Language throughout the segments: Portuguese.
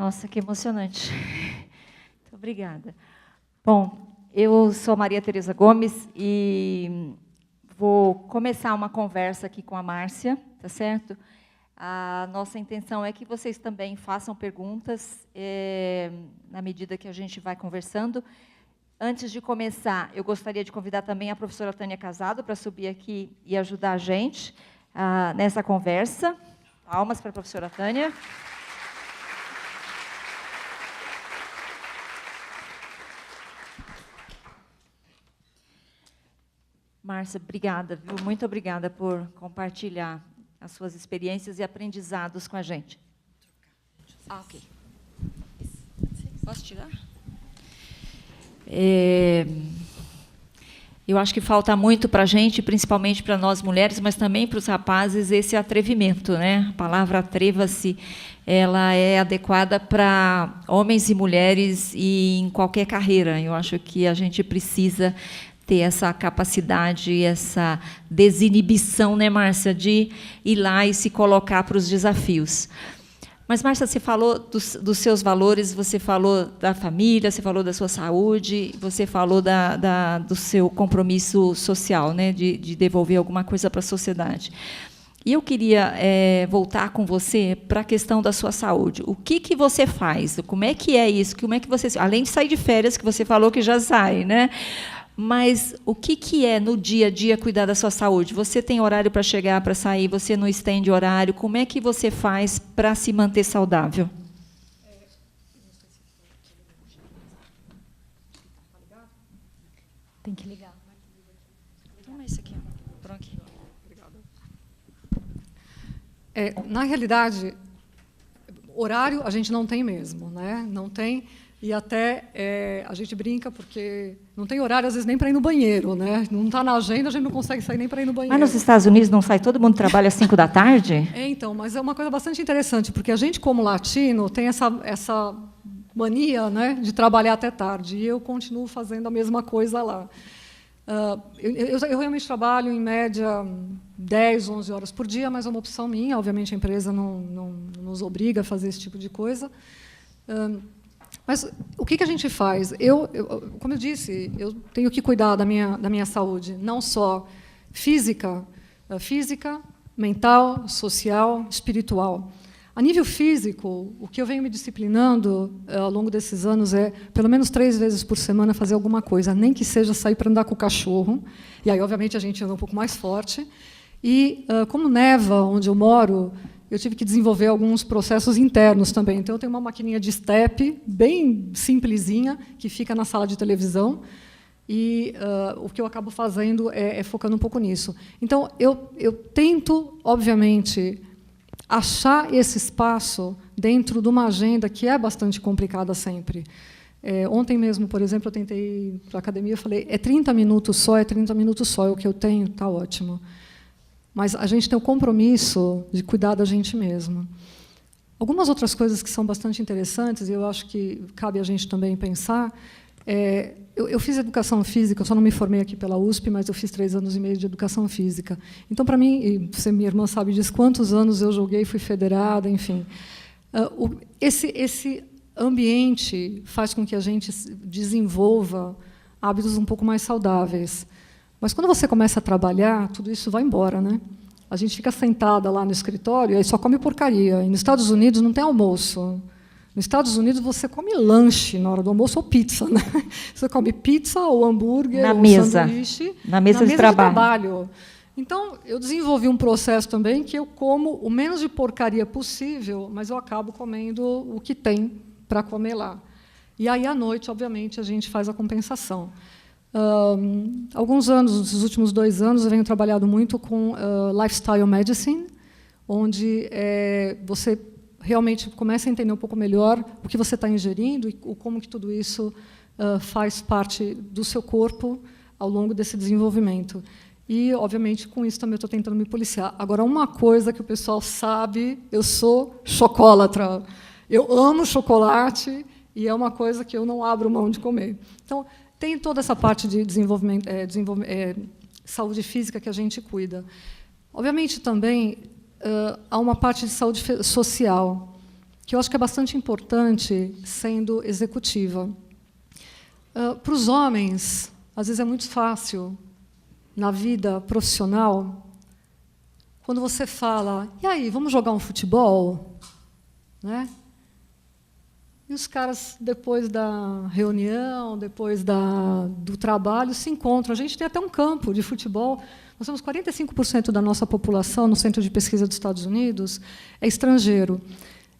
Nossa, que emocionante. Muito obrigada. Bom, eu sou Maria Tereza Gomes e vou começar uma conversa aqui com a Márcia, tá certo? A nossa intenção é que vocês também façam perguntas na medida que a gente vai conversando. Antes de começar, eu gostaria de convidar também a professora Tânia Casado para subir aqui e ajudar a gente nessa conversa. Palmas para a professora Tânia. Márcia, obrigada, viu? Muito obrigada por compartilhar as suas experiências e aprendizados com a gente. Ok. Posso tirar? Eu acho que falta muito para a gente, principalmente para nós mulheres, mas também para os rapazes, esse atrevimento, né? A palavra atreva-se, ela é adequada para homens e mulheres e em qualquer carreira. Eu acho que a gente precisa ter essa capacidade, essa desinibição, né, Márcia, de ir lá e se colocar para os desafios. Mas, Márcia, você falou dos seus valores, você falou da família, você falou da sua saúde, você falou do seu compromisso social, né, de devolver alguma coisa para a sociedade. E eu queria voltar com você para a questão da sua saúde. O que você faz? Como é que é isso? Como é que você, além de sair de férias, que você falou que já sai, né? Mas o que é, no dia a dia, cuidar da sua saúde? Você tem horário para chegar, para sair, você não estende horário. Como é que você faz para se manter saudável? Tem que ligar. Toma esse aqui. Pronto. Na realidade, horário a gente não tem mesmo, né? Não tem. E até a gente brinca porque não tem horário, às vezes, nem para ir no banheiro, né? Não está na agenda, a gente não consegue sair nem para ir no banheiro. Mas nos Estados Unidos não sai, todo mundo trabalha às 5 da tarde? Então, mas é uma coisa bastante interessante, porque a gente, como latino, tem essa mania, né, de trabalhar até tarde, e eu continuo fazendo a mesma coisa lá. Eu realmente trabalho, em média, 10, 11 horas por dia, mas é uma opção minha, obviamente a empresa não nos obriga a fazer esse tipo de coisa. Mas o que a gente faz? Como eu disse, eu tenho que cuidar da minha saúde, não só física, mental, social, espiritual. A nível físico, o que eu venho me disciplinando ao longo desses anos é, pelo menos 3 vezes por semana, fazer alguma coisa, nem que seja sair para andar com o cachorro, e aí, obviamente, a gente anda um pouco mais forte. E, como neva, onde eu moro, eu tive que desenvolver alguns processos internos também. Então, eu tenho uma maquininha de step, bem simplesinha, que fica na sala de televisão, e o que eu acabo fazendo é focando um pouco nisso. Então, eu tento, obviamente, achar esse espaço dentro de uma agenda que é bastante complicada sempre. Ontem mesmo, por exemplo, eu tentei ir para a academia e falei, é 30 minutos só, é o que eu tenho, está ótimo. Mas a gente tem o compromisso de cuidar da gente mesmo. Algumas outras coisas que são bastante interessantes, e eu acho que cabe a gente também pensar, eu fiz educação física, eu só não me formei aqui pela USP, mas eu fiz 3 anos e meio de educação física. Então, para mim, e você, minha irmã, sabe disso, quantos anos eu joguei, fui federada, enfim. Esse ambiente faz com que a gente desenvolva hábitos um pouco mais saudáveis. Mas, quando você começa a trabalhar, tudo isso vai embora, né? A gente fica sentada lá no escritório e só come porcaria. E nos Estados Unidos não tem almoço. Nos Estados Unidos, você come lanche na hora do almoço ou pizza, né? Você come pizza ou hambúrguer ou sanduíche na mesa de trabalho. Então, eu desenvolvi um processo também que eu como o menos de porcaria possível, mas eu acabo comendo o que tem para comer lá. E aí, à noite, obviamente, a gente faz a compensação. Alguns anos, nos últimos 2 anos, eu venho trabalhando muito com lifestyle medicine, onde você realmente começa a entender um pouco melhor o que você está ingerindo e como que tudo isso faz parte do seu corpo ao longo desse desenvolvimento. E, obviamente, com isso também eu estou tentando me policiar. Agora, uma coisa que o pessoal sabe, eu sou chocólatra. Eu amo chocolate e é uma coisa que eu não abro mão de comer. Então, tem toda essa parte de desenvolvimento, saúde física que a gente cuida. Obviamente, também, há uma parte de saúde social, que eu acho que é bastante importante sendo executiva. Para os homens, às vezes é muito fácil, na vida profissional, quando você fala, e aí, vamos jogar um futebol? Né? E os caras, depois da reunião, depois do trabalho, se encontram. A gente tem até um campo de futebol. Nós temos 45% da nossa população, no Centro de Pesquisa dos Estados Unidos, é estrangeiro.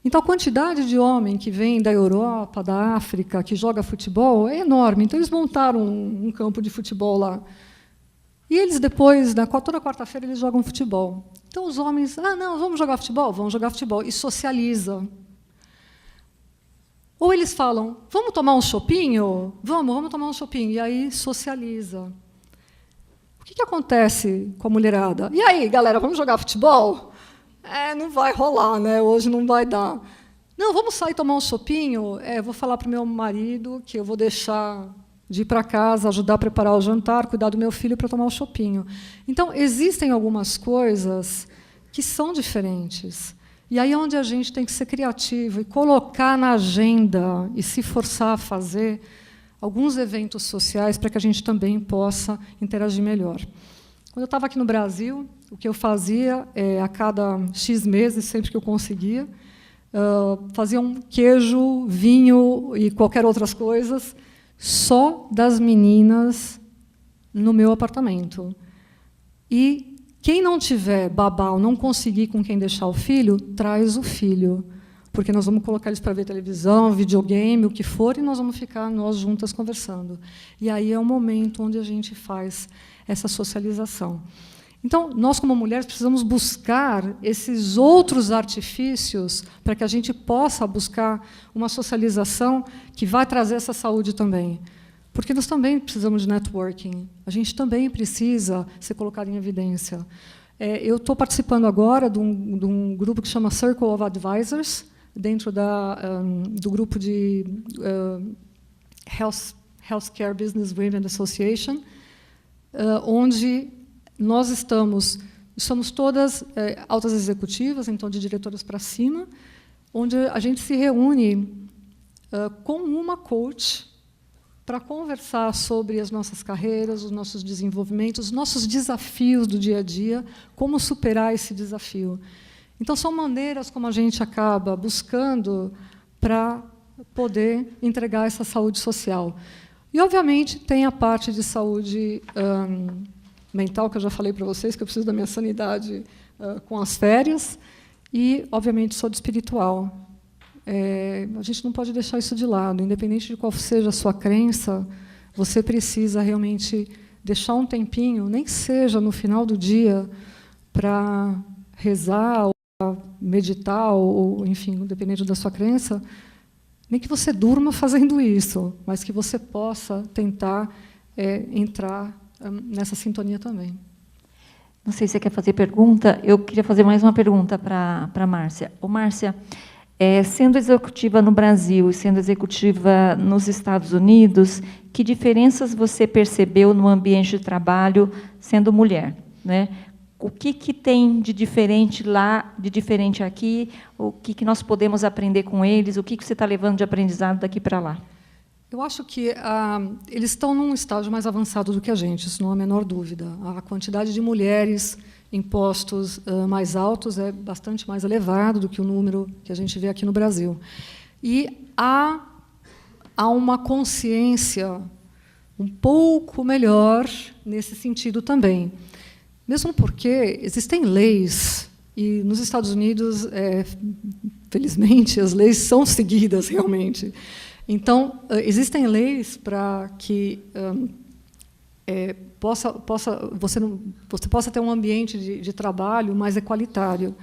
Então, a quantidade de homem que vem da Europa, da África, que joga futebol, é enorme. Então, eles montaram um campo de futebol lá. E eles, depois, toda quarta-feira, eles jogam futebol. Então, os homens, não, vamos jogar futebol? Vamos jogar futebol. E socializa. Ou eles falam, vamos tomar um chopinho? Vamos tomar um chopinho. E aí, socializa. O que acontece com a mulherada? E aí, galera, vamos jogar futebol? Não vai rolar, né? Hoje não vai dar. Não, vamos sair tomar um chopinho? Vou falar para o meu marido que eu vou deixar de ir para casa, ajudar a preparar o jantar, cuidar do meu filho para tomar o chopinho. Então, existem algumas coisas que são diferentes. E aí é onde a gente tem que ser criativo e colocar na agenda e se forçar a fazer alguns eventos sociais para que a gente também possa interagir melhor. Quando eu estava aqui no Brasil, o que eu fazia a cada X meses, sempre que eu conseguia, fazia um queijo, vinho e qualquer outras coisas só das meninas no meu apartamento. E quem não tiver babá ou não conseguir com quem deixar o filho, traz o filho. Porque nós vamos colocar eles para ver televisão, videogame, o que for, e nós vamos ficar nós juntas conversando. E aí é o momento onde a gente faz essa socialização. Então, nós, como mulheres, precisamos buscar esses outros artifícios para que a gente possa buscar uma socialização que vai trazer essa saúde também. Porque nós também precisamos de networking. A gente também precisa ser colocado em evidência. Eu estou participando agora de um grupo que chama Circle of Advisors, dentro do grupo de Healthcare Business Women Association, onde nós somos todas altas executivas, então de diretoras para cima, onde a gente se reúne com uma coach para conversar sobre as nossas carreiras, os nossos desenvolvimentos, os nossos desafios do dia a dia, como superar esse desafio. Então, são maneiras como a gente acaba buscando para poder entregar essa saúde social. E, obviamente, tem a parte de saúde mental, que eu já falei para vocês, que eu preciso da minha sanidade com as férias, e, obviamente, saúde espiritual. A gente não pode deixar isso de lado. Independente de qual seja a sua crença, você precisa realmente deixar um tempinho, nem que seja no final do dia, para rezar, ou meditar, ou, enfim, independente da sua crença, nem que você durma fazendo isso, mas que você possa tentar entrar nessa sintonia também. Não sei se você quer fazer pergunta. Eu queria fazer mais uma pergunta para a Márcia. Ô, Márcia, sendo executiva no Brasil e sendo executiva nos Estados Unidos, que diferenças você percebeu no ambiente de trabalho sendo mulher, né? O que tem de diferente lá, de diferente aqui? O que nós podemos aprender com eles? O que você está levando de aprendizado daqui para lá? Eu acho que eles estão num estágio mais avançado do que a gente, isso não há a menor dúvida. A quantidade de mulheres em postos mais altos é bastante mais elevado do que o número que a gente vê aqui no Brasil. E há uma consciência um pouco melhor nesse sentido também. Mesmo porque existem leis, e nos Estados Unidos, felizmente, as leis são seguidas realmente. Então, existem leis para que você possa ter um ambiente de trabalho mais equalitário.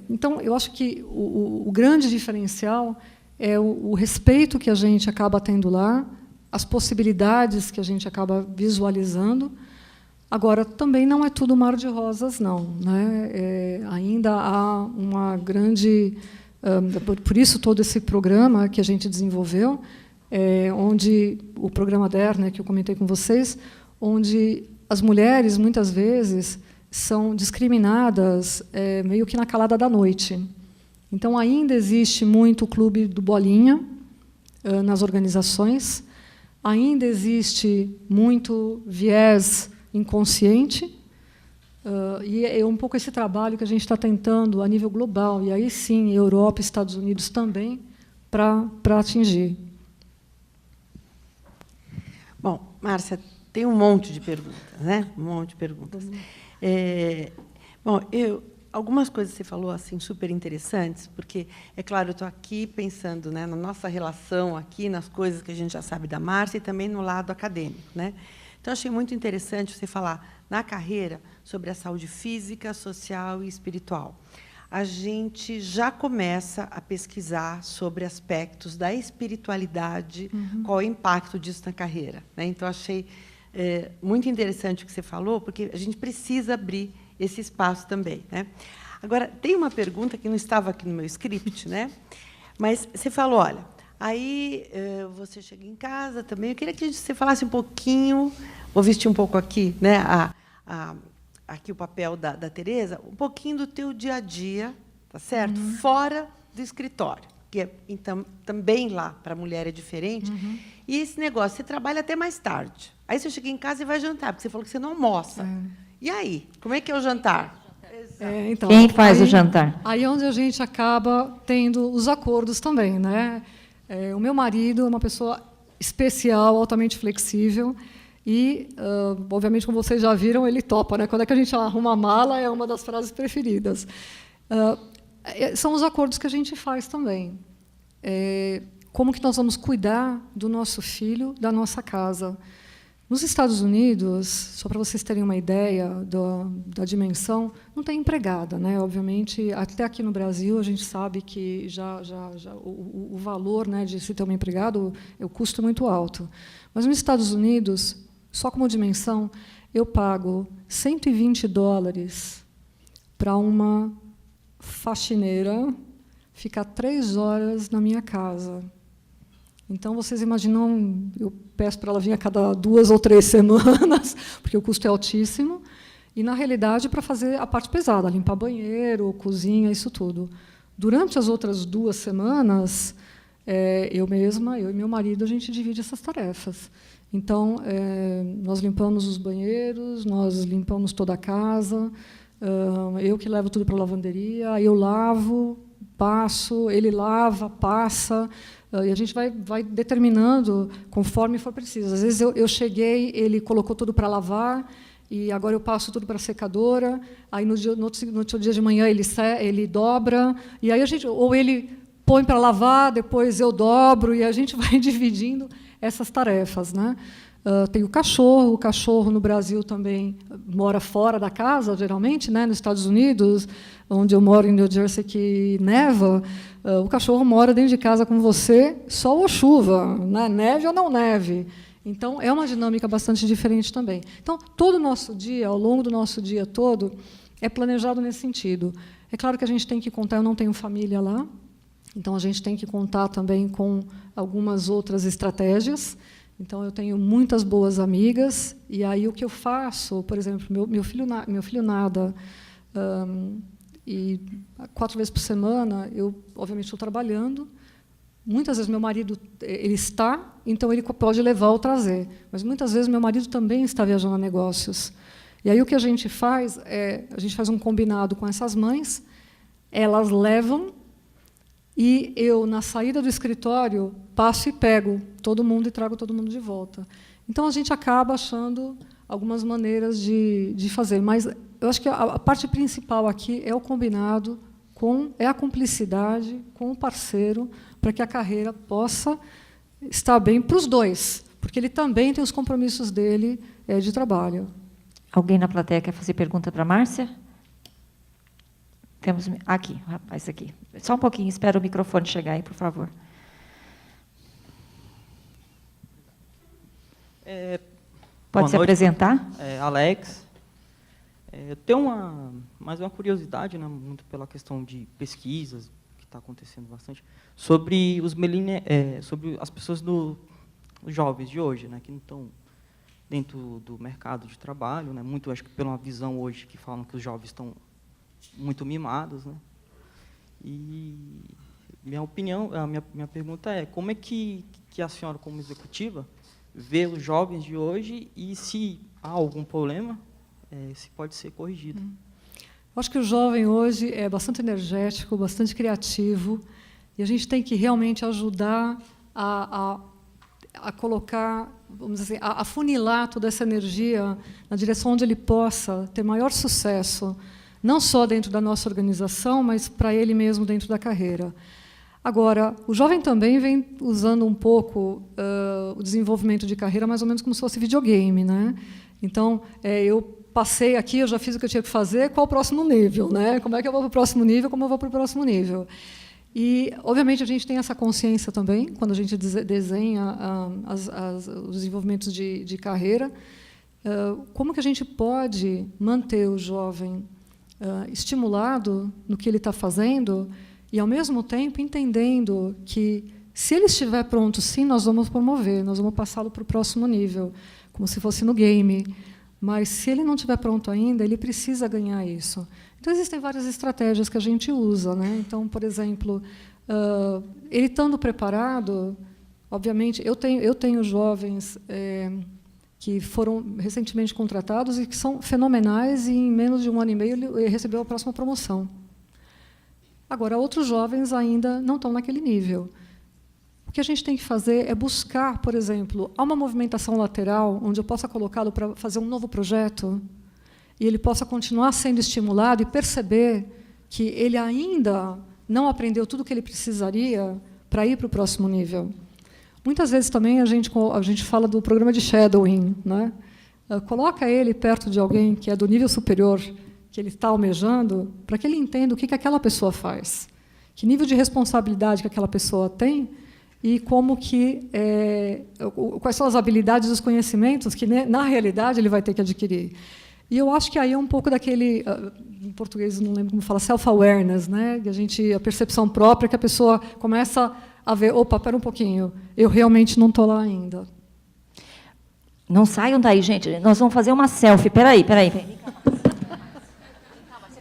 Então, eu acho que o grande diferencial é o respeito que a gente acaba tendo lá, as possibilidades que a gente acaba visualizando. Agora, também não é tudo mar de rosas, não, né? Ainda há uma grande... por isso, todo esse programa que a gente desenvolveu, onde o programa DER, né, que eu comentei com vocês, onde as mulheres, muitas vezes, são discriminadas meio que na calada da noite. Então, ainda existe muito o clube do bolinha nas organizações, ainda existe muito viés inconsciente, e é um pouco esse trabalho que a gente está tentando a nível global, e aí sim, Europa e Estados Unidos também, para atingir. Bom, Márcia, tem um monte de perguntas, né? Um monte de perguntas. Bom, algumas coisas você falou assim super interessantes, porque, é claro, eu estou aqui pensando, né, na nossa relação aqui, nas coisas que a gente já sabe da Márcia e também no lado acadêmico, né? Então, achei muito interessante você falar na carreira sobre a saúde física, social e espiritual. A gente já começa a pesquisar sobre aspectos da espiritualidade, qual é o impacto disso na carreira, né? Então, achei muito interessante o que você falou, porque a gente precisa abrir esse espaço também, né? Agora, tem uma pergunta que não estava aqui no meu script, né? Mas você falou, olha, aí você chega em casa também. Eu queria que você falasse um pouquinho, vou vestir um pouco aqui, né? Aqui o papel da Tereza, um pouquinho do teu dia a dia, tá certo? Fora do escritório, que então também lá para a mulher é diferente. E esse negócio, você trabalha até mais tarde. Aí você chega em casa e vai jantar, porque você falou que você não almoça. E aí, como é que é o jantar? Então, Quem faz o jantar? Aí é onde a gente acaba tendo os acordos também, né? O meu marido é uma pessoa especial, altamente flexível, e, obviamente, como vocês já viram, ele topa, né? Quando é que a gente arruma a mala, é uma das frases preferidas. São os acordos que a gente faz também. Como que nós vamos cuidar do nosso filho, da nossa casa? Nos Estados Unidos, só para vocês terem uma ideia da dimensão, não tem empregada, né? Obviamente, até aqui no Brasil a gente sabe que já o valor, né, de se ter uma empregada, o custo é muito alto. Mas nos Estados Unidos, só como dimensão, eu pago $120 para uma faxineira ficar 3 horas na minha casa. Então, vocês imaginam, eu peço para ela vir a cada 2 ou 3 semanas, porque o custo é altíssimo, e, na realidade, para fazer a parte pesada, limpar banheiro, cozinha, isso tudo. Durante as outras 2 semanas, eu mesma, eu e meu marido, a gente divide essas tarefas. Então, nós limpamos os banheiros, nós limpamos toda a casa, eu que levo tudo para a lavanderia, eu lavo, passo, ele lava, passa, e a gente vai determinando conforme for preciso. Às vezes eu cheguei, ele colocou tudo para lavar, e agora eu passo tudo para a secadora, aí no outro dia de manhã ele dobra, e aí ou ele põe para lavar, depois eu dobro, e a gente vai dividindo essas tarefas, né? Tem o cachorro no Brasil também mora fora da casa, geralmente, né? Nos Estados Unidos, onde eu moro, em New Jersey, que neva, o cachorro mora dentro de casa com você, sol ou chuva, né? Neve ou não neve. Então, é uma dinâmica bastante diferente também. Então, todo o nosso dia, ao longo do nosso dia todo, é planejado nesse sentido. É claro que a gente tem que contar, eu não tenho família lá, então a gente tem que contar também com algumas outras estratégias. Então, eu tenho muitas boas amigas, e aí o que eu faço, por exemplo, meu filho nada, e 4 vezes por semana, eu, obviamente, estou trabalhando. Muitas vezes meu marido ele está, então ele pode levar ou trazer. Mas muitas vezes meu marido também está viajando a negócios. E aí o que a gente faz a gente faz um combinado com essas mães, elas levam, e eu, na saída do escritório, passo e pego todo mundo e trago todo mundo de volta. Então, a gente acaba achando algumas maneiras de fazer. Mas eu acho que a parte principal aqui é o combinado, é a cumplicidade com o parceiro, para que a carreira possa estar bem para os dois, porque ele também tem os compromissos dele de trabalho. Alguém na plateia quer fazer pergunta para a Márcia? Temos aqui, o rapaz aqui. Só um pouquinho, espera o microfone chegar aí, por favor. Pode se apresentar? Alex. Eu tenho mais uma curiosidade, né, muito pela questão de pesquisas, que está acontecendo bastante, sobre sobre as pessoas os jovens de hoje, né, que não estão dentro do mercado de trabalho, né, muito, acho que pela visão hoje que falam que os jovens estão muito mimados, né? E minha opinião, a minha pergunta é, como é que a senhora, como executiva, vê os jovens de hoje e se há algum problema, se pode ser corrigido? Eu acho que o jovem hoje é bastante energético, bastante criativo, e a gente tem que realmente ajudar a colocar, vamos dizer, a afunilar toda essa energia na direção onde ele possa ter maior sucesso, não só dentro da nossa organização, mas para ele mesmo dentro da carreira. Agora, o jovem também vem usando um pouco o desenvolvimento de carreira mais ou menos como se fosse videogame, né? Então, eu passei aqui, eu já fiz o que eu tinha que fazer, qual o próximo nível, né? Como é que eu vou para o próximo nível, como eu vou para o próximo nível? E, obviamente, a gente tem essa consciência também, quando a gente desenha os desenvolvimentos de carreira, como que a gente pode manter o jovem estimulado no que ele está fazendo e, ao mesmo tempo, entendendo que, se ele estiver pronto, sim, nós vamos promover, nós vamos passá-lo para o próximo nível, como se fosse no game. Mas, se ele não estiver pronto ainda, ele precisa ganhar isso. Então, existem várias estratégias que a gente usa, né? Então, por exemplo, ele estando preparado, obviamente, eu tenho jovens que foram recentemente contratados e que são fenomenais, e em menos de 1 ano e meio ele recebeu a próxima promoção. Agora, outros jovens ainda não estão naquele nível. O que a gente tem que fazer é buscar, por exemplo, há uma movimentação lateral onde eu possa colocá-lo para fazer um novo projeto e ele possa continuar sendo estimulado e perceber que ele ainda não aprendeu tudo o que ele precisaria para ir para o próximo nível. Muitas vezes também a gente fala do programa de shadowing, né? Coloca ele perto de alguém que é do nível superior que ele está almejando, para que ele entenda o que aquela pessoa faz, que nível de responsabilidade que aquela pessoa tem e como quais são as habilidades e os conhecimentos que, na realidade, ele vai ter que adquirir. E eu acho que aí é um pouco daquele, em português não lembro como fala, self-awareness, né? A percepção própria, que a pessoa começa a ver, opa, espera um pouquinho, eu realmente não estou lá ainda. Não saiam daí, gente. Nós vamos fazer uma selfie. Peraí. Você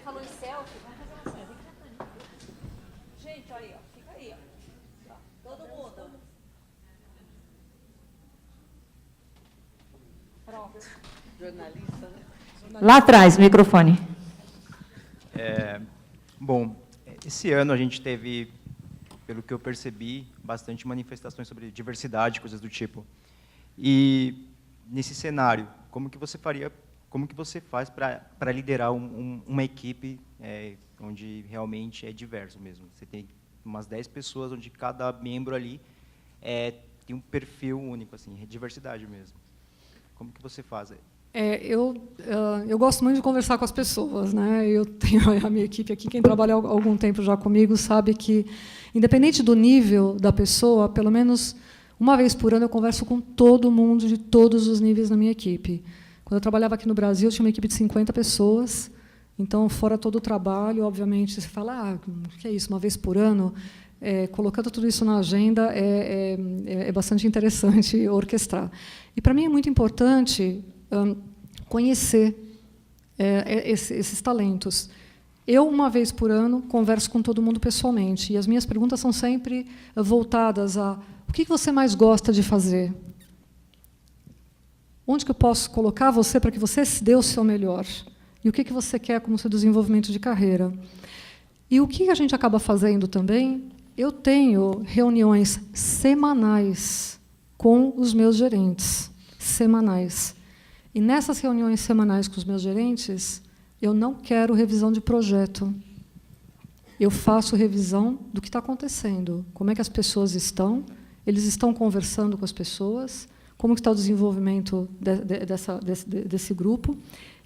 falou em selfie? Vamos fazer uma selfie. Gente, olha aí, ó. Fica aí, ó. Todo mundo. Pronto. Jornalista, né? Lá atrás, o microfone. Bom, esse ano a gente teve, pelo que eu percebi, bastante manifestações sobre diversidade, coisas do tipo. E nesse cenário, como que você faz para liderar uma equipe onde realmente é diverso mesmo? Você tem umas 10 pessoas, onde cada membro ali tem um perfil único, assim, diversidade mesmo. Como que você faz? Eu gosto muito de conversar com as pessoas, né? Eu tenho a minha equipe aqui, quem trabalha há algum tempo já comigo sabe que, independente do nível da pessoa, pelo menos uma vez por ano eu converso com todo mundo de todos os níveis na minha equipe. Quando eu trabalhava aqui no Brasil, eu tinha uma equipe de 50 pessoas, então, fora todo o trabalho, obviamente, você fala, o que é isso, uma vez por ano? Colocando tudo isso na agenda é bastante interessante orquestrar. E, para mim, é muito importante conhecer esses talentos. Eu, uma vez por ano, converso com todo mundo pessoalmente, e as minhas perguntas são sempre voltadas a o que você mais gosta de fazer? Onde que eu posso colocar você para que você dê o seu melhor? E o que você quer como seu desenvolvimento de carreira? E o que a gente acaba fazendo também? Eu tenho reuniões semanais com os meus gerentes, semanais. E nessas reuniões semanais com os meus gerentes, eu não quero revisão de projeto. Eu faço revisão do que está acontecendo, como é que as pessoas estão, eles estão conversando com as pessoas, como está o desenvolvimento desse grupo,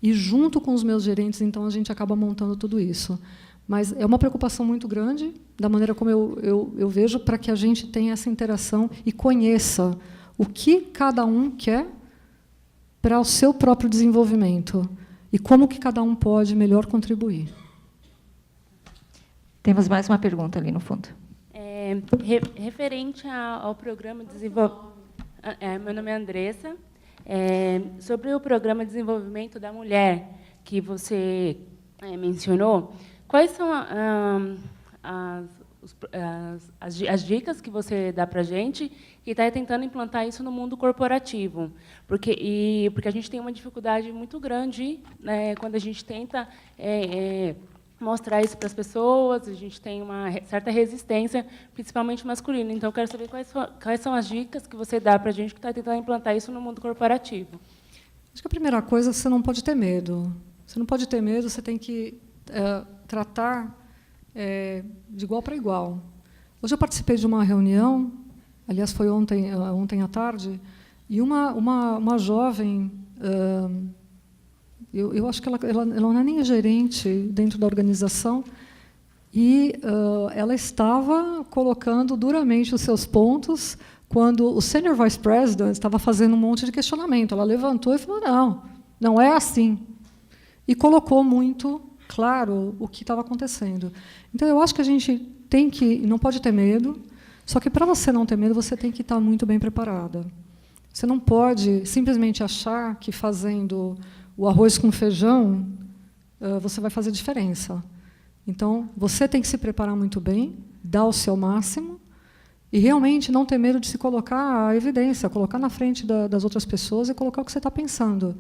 e, junto com os meus gerentes, então, a gente acaba montando tudo isso. Mas é uma preocupação muito grande, da maneira como eu vejo, para que a gente tenha essa interação e conheça o que cada um quer para o seu próprio desenvolvimento e como que cada um pode melhor contribuir. Temos mais uma pergunta ali no fundo. Referente ao programa de desenvolvimento... meu nome é Andressa. Sobre o programa de desenvolvimento da mulher que você mencionou, quais são as dicas que você dá para a gente e está tentando implantar isso no mundo corporativo. Porque a gente tem uma dificuldade muito grande, né, quando a gente tenta mostrar isso para as pessoas, a gente tem uma certa resistência, principalmente masculina. Então, eu quero saber quais são as dicas que você dá para a gente que está tentando implantar isso no mundo corporativo. Acho que a primeira coisa é que você não pode ter medo. Você não pode ter medo, você tem que tratar de igual para igual. Hoje eu participei de uma reunião, aliás, foi ontem à tarde, e uma jovem, eu acho que ela não é nem gerente dentro da organização, e ela estava colocando duramente os seus pontos quando o Senior Vice President estava fazendo um monte de questionamento. Ela levantou e falou, não é assim. E colocou muito claro o que estava acontecendo. Então, eu acho que a gente não pode ter medo, só que, para você não ter medo, você tem que estar muito bem preparada. Você não pode simplesmente achar que, fazendo o arroz com feijão, você vai fazer diferença. Então, você tem que se preparar muito bem, dar o seu máximo, e realmente não ter medo de se colocar à evidência, colocar na frente das outras pessoas e colocar o que você está pensando.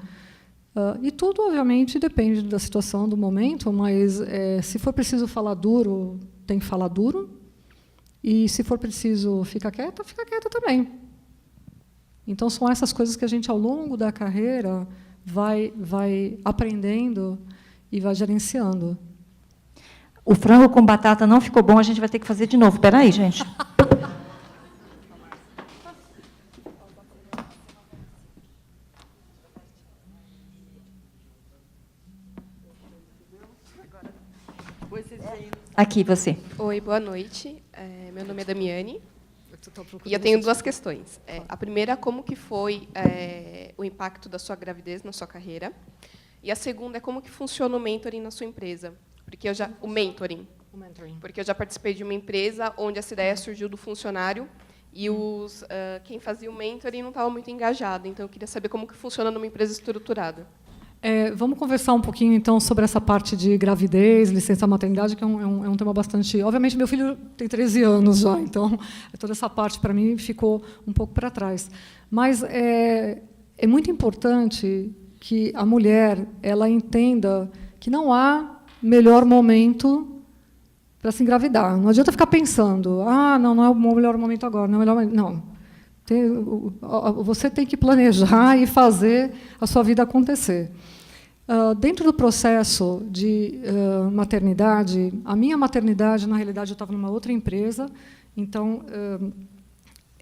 E tudo, obviamente, depende da situação, do momento, mas se for preciso falar duro, tem que falar duro, e se for preciso ficar quieta também. Então, são essas coisas que a gente, ao longo da carreira, vai aprendendo e vai gerenciando. O frango com batata não ficou bom, a gente vai ter que fazer de novo. Espera aí, gente. Aqui, você. Oi, boa noite. Meu nome é Damiane. E eu tenho duas questões. A primeira, como que foi o impacto da sua gravidez na sua carreira? E a segunda é como que funciona o mentoring na sua empresa? O mentoring. Porque eu já participei de uma empresa onde essa ideia surgiu do funcionário e quem fazia o mentoring não estava muito engajado. Então, eu queria saber como que funciona numa empresa estruturada. Vamos conversar um pouquinho, então, sobre essa parte de gravidez, licença maternidade, que é um tema bastante... Obviamente, meu filho tem 13 anos já, então toda essa parte, para mim, ficou um pouco para trás. Mas é muito importante que a mulher ela entenda que não há melhor momento para se engravidar. Não adianta ficar pensando, não é o melhor momento agora, não é o melhor momento. Não. Você tem que planejar e fazer a sua vida acontecer. Dentro do processo de maternidade, a minha maternidade, na realidade, eu estava numa outra empresa, então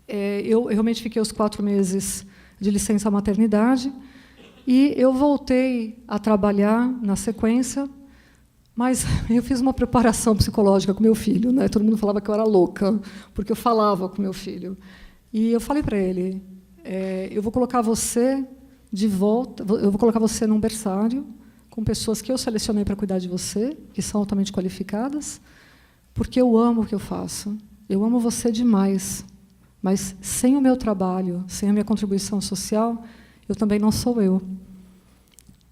eu realmente fiquei os 4 meses de licença maternidade e eu voltei a trabalhar na sequência, mas eu fiz uma preparação psicológica com meu filho, né? Todo mundo falava que eu era louca, porque eu falava com meu filho. E eu falei para ele, eu vou colocar você de volta, eu vou colocar você num berçário com pessoas que eu selecionei para cuidar de você, que são altamente qualificadas, porque eu amo o que eu faço. Eu amo você demais, mas sem o meu trabalho, sem a minha contribuição social, eu também não sou eu.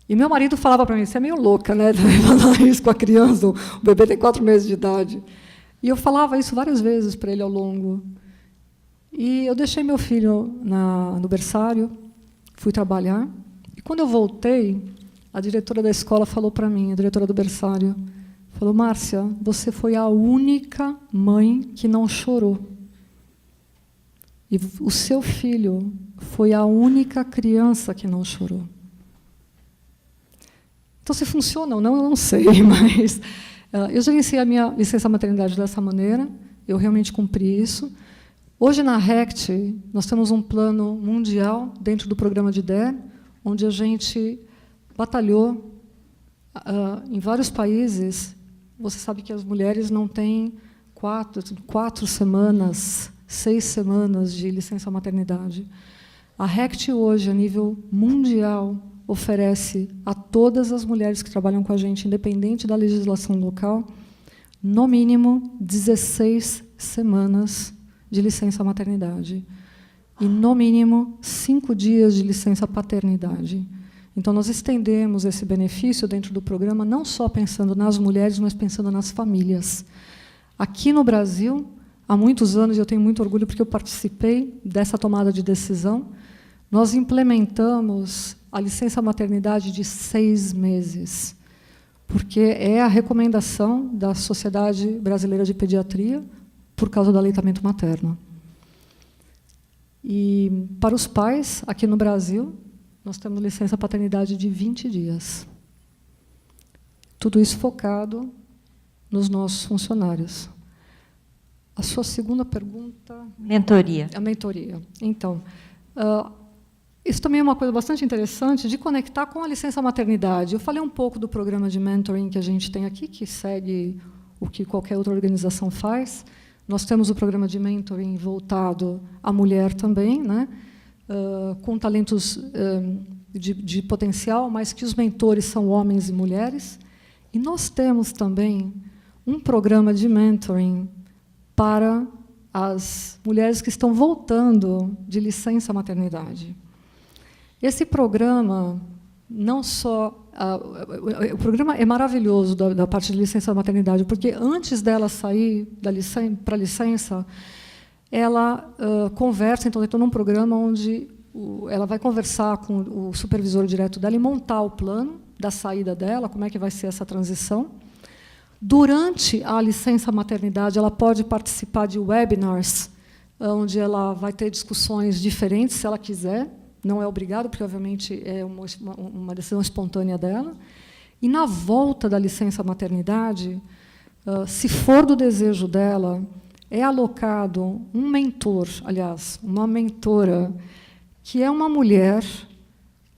E meu marido falava para mim, você é meio louca, né? Falar isso com a criança, o bebê tem 4 meses de idade. E eu falava isso várias vezes para ele ao longo. E eu deixei meu filho no berçário, fui trabalhar, e quando eu voltei, a diretora da escola falou para mim, a diretora do berçário, falou, Márcia, você foi a única mãe que não chorou. E o seu filho foi a única criança que não chorou. Então, se funciona ou não, eu não sei, mas eu gerenciei a minha licença maternidade dessa maneira, eu realmente cumpri isso. Hoje, na RECT, nós temos um plano mundial dentro do programa de DER, onde a gente batalhou em vários países. Você sabe que as mulheres não têm 4 semanas, 6 semanas de licença maternidade. A RECT, hoje, a nível mundial, oferece a todas as mulheres que trabalham com a gente, independente da legislação local, no mínimo 16 semanas de licença maternidade e, no mínimo, 5 dias de licença paternidade. Então, nós estendemos esse benefício dentro do programa, não só pensando nas mulheres, mas pensando nas famílias. Aqui no Brasil, há muitos anos, e eu tenho muito orgulho porque eu participei dessa tomada de decisão, nós implementamos a licença maternidade de 6 meses, porque é a recomendação da Sociedade Brasileira de Pediatria por causa do aleitamento materno. E, para os pais, aqui no Brasil, nós temos licença paternidade de 20 dias. Tudo isso focado nos nossos funcionários. A sua segunda pergunta... Mentoria. A mentoria. Então, isso também é uma coisa bastante interessante de conectar com a licença maternidade. Eu falei um pouco do programa de mentoring que a gente tem aqui, que segue o que qualquer outra organização faz. Nós temos o programa de mentoring voltado à mulher também, né? Com talentos de potencial, mas que os mentores são homens e mulheres. E nós temos também um programa de mentoring para as mulheres que estão voltando de licença maternidade. Esse programa, não só... o programa é maravilhoso da parte de licença maternidade, porque antes dela sair para a licença, ela conversa, então, num programa onde ela vai conversar com o supervisor direto dela e montar o plano da saída dela, como é que vai ser essa transição. Durante a licença maternidade, ela pode participar de webinars, onde ela vai ter discussões diferentes, se ela quiser. Não é obrigado, porque, obviamente, é uma decisão espontânea dela. E, na volta da licença maternidade, se for do desejo dela, é alocado um mentor, aliás, uma mentora, que é uma mulher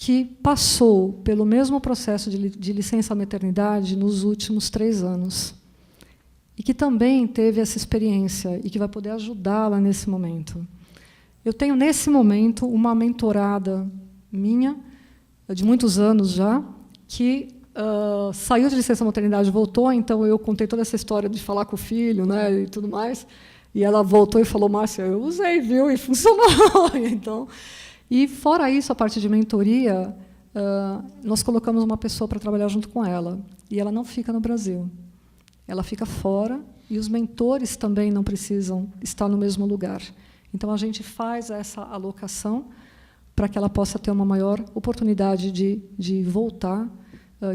que passou pelo mesmo processo de licença maternidade nos últimos 3 anos e que também teve essa experiência e que vai poder ajudá-la nesse momento. Eu tenho, nesse momento, uma mentorada minha, de muitos anos já, que saiu de licença maternidade e voltou, então eu contei toda essa história de falar com o filho, né, e tudo mais, e ela voltou e falou: Márcia, eu usei, viu, e funcionou. Então, e, fora isso, a parte de mentoria, nós colocamos uma pessoa para trabalhar junto com ela, e ela não fica no Brasil. Ela fica fora, e os mentores também não precisam estar no mesmo lugar. Então, a gente faz essa alocação para que ela possa ter uma maior oportunidade de voltar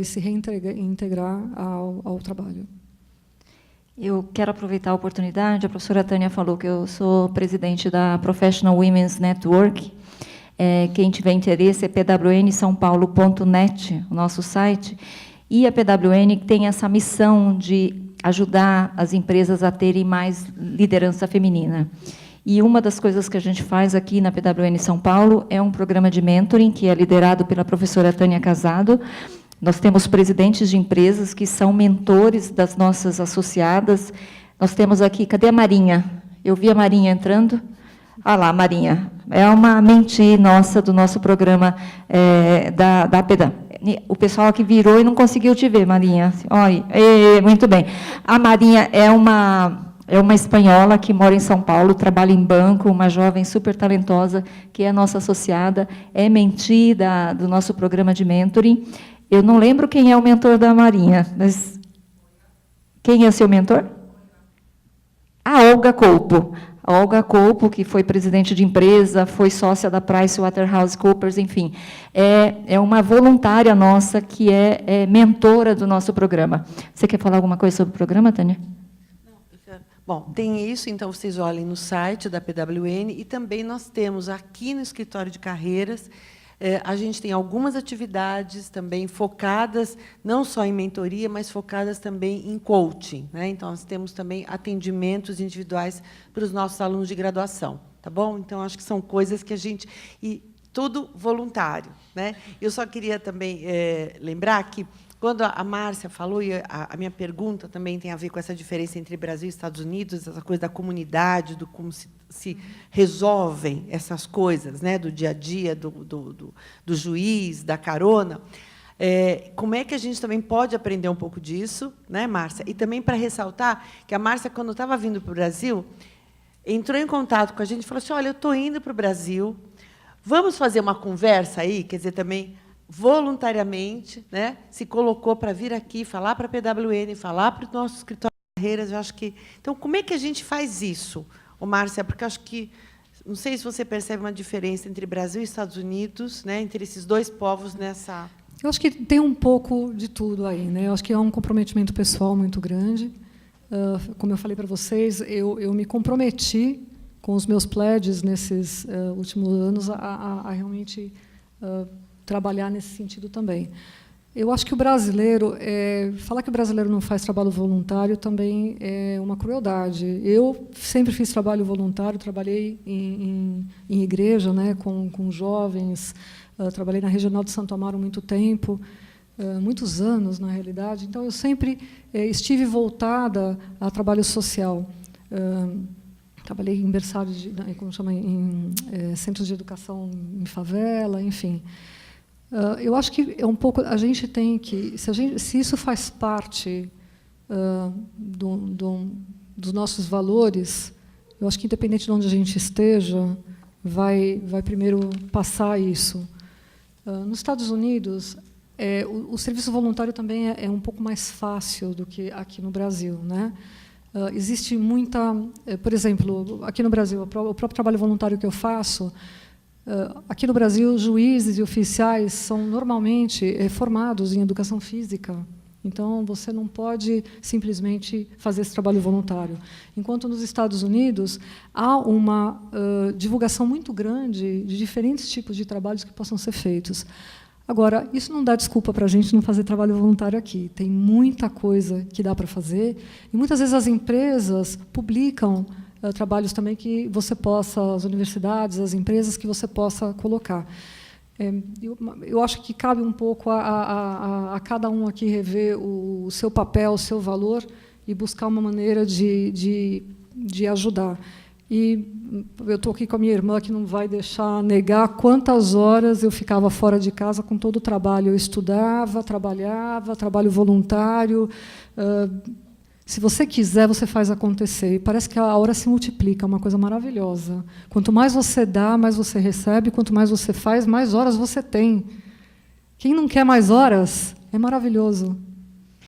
e se reintegrar ao trabalho. Eu quero aproveitar a oportunidade. A professora Tânia falou que eu sou presidente da Professional Women's Network. Quem tiver interesse é pwnsãopaulo.net, o nosso site. E a PWN tem essa missão de ajudar as empresas a terem mais liderança feminina. E uma das coisas que a gente faz aqui na PWN São Paulo é um programa de mentoring, que é liderado pela professora Tânia Casado. Nós temos presidentes de empresas que são mentores das nossas associadas. Nós temos aqui... Cadê a Marinha? Eu vi a Marinha entrando. Ah lá, Marinha. É uma mentee nossa, do nosso programa da PWN. O pessoal aqui virou e não conseguiu te ver, Marinha. Olha, muito bem. A Marinha é uma espanhola que mora em São Paulo, trabalha em banco, uma jovem super talentosa, que é nossa associada, é mentee do nosso programa de mentoring. Eu não lembro quem é o mentor da Marinha, mas quem é seu mentor? A Olga Colpo. A Olga Colpo, que foi presidente de empresa, foi sócia da PricewaterhouseCoopers, enfim, é uma voluntária nossa que é mentora do nosso programa. Você quer falar alguma coisa sobre o programa, Tânia? Bom, tem isso, então vocês olhem no site da PWN, e também nós temos aqui no escritório de carreiras, a gente tem algumas atividades também focadas, não só em mentoria, mas focadas também em coaching, né? Então, nós temos também atendimentos individuais para os nossos alunos de graduação, tá bom? Então, acho que são coisas que a gente... E tudo voluntário, né? Eu só queria também lembrar que, quando a Márcia falou, e a minha pergunta também tem a ver com essa diferença entre Brasil e Estados Unidos, essa coisa da comunidade, do como se resolvem essas coisas, né, do dia a dia, do juiz, da carona. Como é que a gente também pode aprender um pouco disso, né, Márcia? E também para ressaltar que a Márcia, quando estava vindo para o Brasil, entrou em contato com a gente e falou assim: olha, eu estou indo para o Brasil, vamos fazer uma conversa aí, quer dizer, também... voluntariamente, né, se colocou para vir aqui, falar para a PWN, falar para o nosso escritório carreiras, eu acho que... Então, como é que a gente faz isso, ô Márcia? Porque eu acho que... Não sei se você percebe uma diferença entre Brasil e Estados Unidos, né, entre esses dois povos nessa... Eu acho que tem um pouco de tudo aí, né? Eu acho que há um comprometimento pessoal muito grande. Como eu falei para vocês, eu me comprometi com os meus pledges nesses últimos anos a realmente trabalhar nesse sentido também. Eu acho que o brasileiro, falar que o brasileiro não faz trabalho voluntário também é uma crueldade. Eu sempre fiz trabalho voluntário, trabalhei em igreja, né, com jovens, trabalhei na Regional de Santo Amaro há muito tempo, muitos anos, na realidade. Então, eu sempre estive voltada a trabalho social. Trabalhei em berçários, como chama, em centros de educação em favela, enfim. Eu acho que é um pouco a gente tem que, se isso faz parte dos nossos valores, eu acho que independente de onde a gente esteja, vai primeiro passar isso. Nos Estados Unidos, o serviço voluntário também é um pouco mais fácil do que aqui no Brasil, né? Existe muita, por exemplo, aqui no Brasil, o próprio trabalho voluntário que eu faço. Aqui no Brasil, juízes e oficiais são normalmente formados em educação física. Então, você não pode simplesmente fazer esse trabalho voluntário. Enquanto nos Estados Unidos, há uma divulgação muito grande de diferentes tipos de trabalhos que possam ser feitos. Agora, isso não dá desculpa para a gente não fazer trabalho voluntário aqui. Tem muita coisa que dá para fazer. E, muitas vezes, as empresas publicam trabalhos também que você possa, as universidades, as empresas, que você possa colocar. Eu acho que cabe um pouco a cada um aqui rever o seu papel, o seu valor e buscar uma maneira de ajudar. E eu estou aqui com a minha irmã, que não vai deixar negar quantas horas eu ficava fora de casa com todo o trabalho. Eu estudava, trabalhava, trabalho voluntário. Se você quiser, você faz acontecer. E parece que a hora se multiplica, é uma coisa maravilhosa. Quanto mais você dá, mais você recebe. Quanto mais você faz, mais horas você tem. Quem não quer mais horas, é maravilhoso.